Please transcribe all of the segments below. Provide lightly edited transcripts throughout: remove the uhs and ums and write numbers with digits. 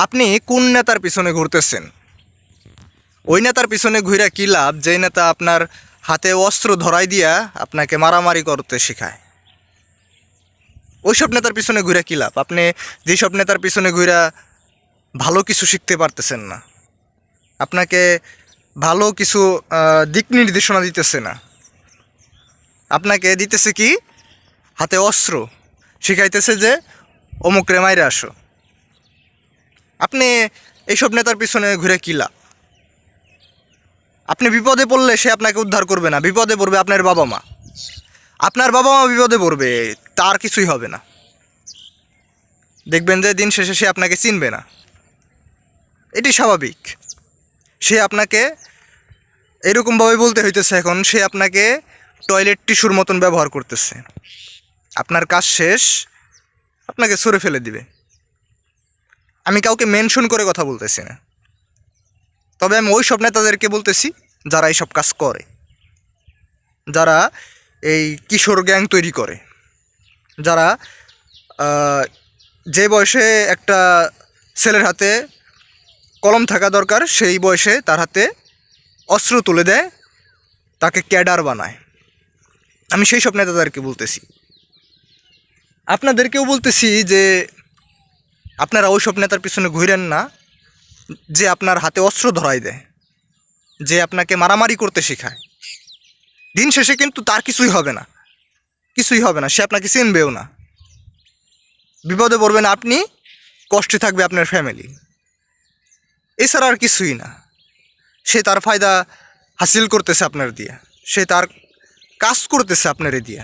আপনি কোন নেতার পিছনে ঘুরতেছেন? ওই নেতার পিছনে ঘুরে কী লাভ যেই নেতা আপনার হাতে অস্ত্র ধরাই দিয়া আপনাকে মারামারি করতে শেখায়? ওইসব নেতার পিছনে ঘুরে কী লাভ? আপনি যেসব নেতার পিছনে ঘুরা ভালো কিছু শিখতে পারতেছেন না, আপনাকে ভালো কিছু দিক নির্দেশনা দিতেছে না, আপনাকে দিতেছে কি হাতে অস্ত্র, শিখাইতেছে যে অমুক রে মাইরে আসো। আপনি এইসব নেতার পিছনে ঘুরে কী লাভ? আপনি বিপদে পড়লে সে আপনাকে উদ্ধার করবে না, বিপদে পড়বে আপনার বাবা মা। আপনার বাবা মা বিপদে পড়বে, তার কিছুই হবে না। দেখবেন যে দিন শেষে সে আপনাকে চিনবে না। এটি স্বাভাবিক। সে আপনাকে এরকমভাবে বলতে হইতেছে, এখন সে আপনাকে টয়লেট টিস্যুর মতন ব্যবহার করতেছে। আপনার কাজ শেষ, আপনাকে সরে ফেলে দিবে। আমি কাউকে মেনশন করে কথা বলতেছি না, তবে আমি ওই সব নেতাদেরকে বলতেছি যারা এইসব কাজ করে, যারা এই কিশোর গ্যাং তৈরি করে, যারা যে বয়সে একটা ছেলের হাতে কলম থাকা দরকার সেই বয়সে তার হাতে অস্ত্র তুলে দেয়, তাকে ক্যাডার বানায়। আমি সেই সব নেতাদেরকে বলতেছি। আপনাদেরকেও বলতেছি যে আপনারা ওই সব নেতার পিছনে ঘুরেন না যে আপনার হাতে অস্ত্র ধরাই দেয়, যে আপনাকে মারামারি করতে শেখায়। দিন শেষে কিন্তু তার কিছুই হবে না, কিছুই হবে না, সে আপনাকে চিনবেও না। বিপদে পড়বেন আপনি, কষ্টে থাকবে আপনার ফ্যামিলি, এছাড়া আর কিছুই না। সে তার ফায়দা হাসিল করতেছে আপনার দিয়া, সে তার কাজ করতেছে আপনার দিয়া।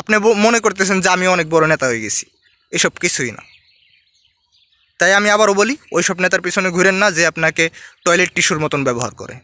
আপনি মনে করতেছেন যে আমি অনেক বড় নেতা হয়ে গেছি, এসব কিছুই না। তাই আমি আবারও বলি, ওই সব নেতার পিছনে ঘুরেন না যে আপনাকে টয়লেট টিস্যুর মতন ব্যবহার করে।